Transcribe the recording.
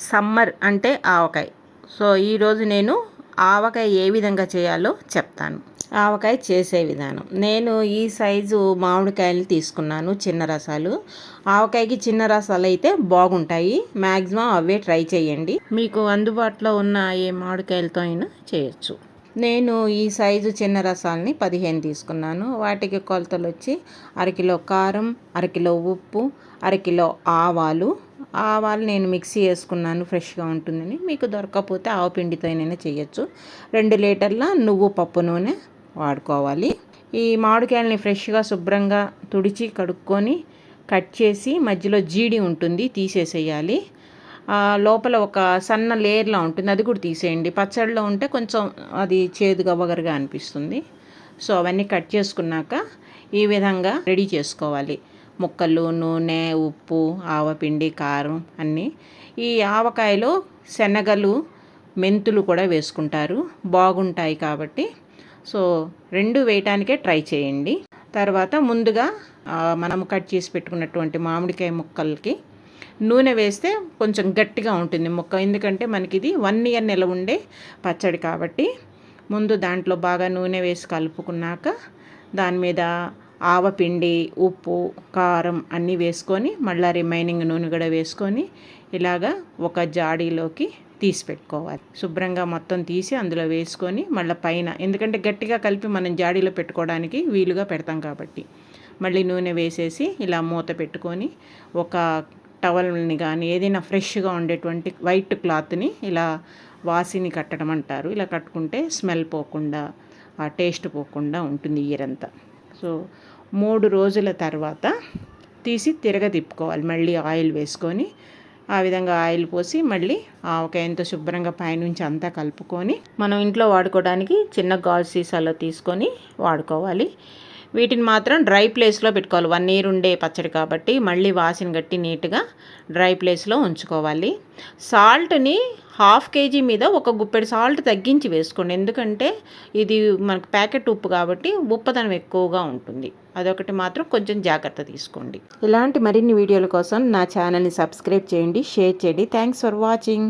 Summer అంటే ఆవకాయ. So ఈరోజు నేను ఆవకాయ ఏ విధంగా చేయాలో చెప్తాను. ఆవకాయ చేసే విధానం. నేను ఈ సైజు మామిడికాయలు తీసుకున్నాను, చిన్న రసాలు. ఆవకాయకి చిన్న రసాలు అయితే బాగుంటాయి. మ్యాక్సిమం అవే ట్రై చేయండి. మీకు అందుబాటులో ఉన్న ఏ మామిడికాయలతో అయినా చేయొచ్చు. నేను ఈ సైజు చిన్న రసాలని 15 తీసుకున్నాను. వాటికి కొలతలు వచ్చి అరకిలో కారం, అరకిలో ఉప్పు, అరకిలో ఆవాలు. ఆవాలు నేను మిక్సీ వేసుకున్నాను, ఫ్రెష్గా ఉంటుందని. మీకు దొరకకపోతే ఆవపిండితో అయినా చేయొచ్చు. 2 లీటర్ల నువ్వు పప్పు నూనె వాడుకోవాలి. ఈ మామిడికాయలని ఫ్రెష్గా శుభ్రంగా తుడిచి కడుక్కొని కట్ చేసి మధ్యలో జీడి ఉంటుంది, తీసేసేయాలి. లోపల ఒక సన్న లేయర్లా ఉంటుంది, అది కూడా తీసేయండి. పచ్చడిలో ఉంటే కొంచెం అది చేదుగా వగరుగా అనిపిస్తుంది. సో అవన్నీ కట్ చేసుకున్నాక ఈ విధంగా రెడీ చేసుకోవాలి. ముక్కలు, నూనె, ఉప్పు, ఆవపిండి, కారం అన్నీ. ఈ ఆవకాయలో శనగలు, మెంతులు కూడా వేసుకుంటారు, బాగుంటాయి కాబట్టి. సో 2 వేయటానికే ట్రై చేయండి. తర్వాత ముందుగా మనం కట్ చేసి పెట్టుకున్నటువంటి మామిడికాయ ముక్కలకి నూనె వేస్తే కొంచెం గట్టిగా ఉంటుంది ముక్క. ఎందుకంటే మనకి ఇది 1 ఇయర్ నిలవ ఉండే పచ్చడి కాబట్టి. ముందు దాంట్లో బాగా నూనె వేసి కలుపుకున్నాక దాని మీద ఆవపిండి, ఉప్పు, కారం అన్నీ వేసుకొని మళ్ళీ రిమైనింగ్ నూనె కూడా వేసుకొని ఇలాగా ఒక జాడీలోకి తీసి పెట్టుకోవాలి. శుభ్రంగా మొత్తం తీసి అందులో వేసుకొని మళ్ళీ పైన, ఎందుకంటే గట్టిగా కలిపి మనం జాడీలో పెట్టుకోవడానికి వీలుగా పెడతాం కాబట్టి, మళ్ళీ నూనె వేసేసి ఇలా మూత పెట్టుకొని ఒక టవల్ని కానీ ఏదైనా ఫ్రెష్గా ఉండేటువంటి వైట్ క్లాత్ని ఇలా వాసిని కట్టడం అంటారు. ఇలా కట్టుకుంటే స్మెల్ పోకుండా, ఆ టేస్ట్ పోకుండా ఉంటుంది ఇయరంతా. సో 3 రోజుల తర్వాత తీసి తిప్పుకోవాలి. మళ్ళీ ఆయిల్ వేసుకొని ఆ విధంగా ఆయిల్ పోసి మళ్ళీ ఆవకాయంతో శుభ్రంగా పైనుంచి అంతా కలుపుకొని మనం ఇంట్లో వాడుకోవడానికి చిన్న గాజు సీసాలో తీసుకొని వాడుకోవాలి. వీటిని మాత్రం డ్రై ప్లేస్లో పెట్టుకోవాలి. 1 ఇయర్ ఉండే పచ్చడి కాబట్టి మళ్ళీ వాసన గట్టి నీట్గా డ్రై ప్లేస్లో ఉంచుకోవాలి. సాల్ట్ని 1/2 kg మీద ఒక గుప్పెడు సాల్ట్ తగ్గించి వేసుకోండి. ఎందుకంటే ఇది మనకు ప్యాకెట్ ఉప్పు కాబట్టి ఉప్పదనం ఎక్కువగా ఉంటుంది. అదొకటి మాత్రం కొంచెం జాగ్రత్త తీసుకోండి. ఇలాంటి మరిన్ని వీడియోల కోసం నా ఛానల్ని సబ్స్క్రైబ్ చేయండి, షేర్ చేయండి. Thanks for watching.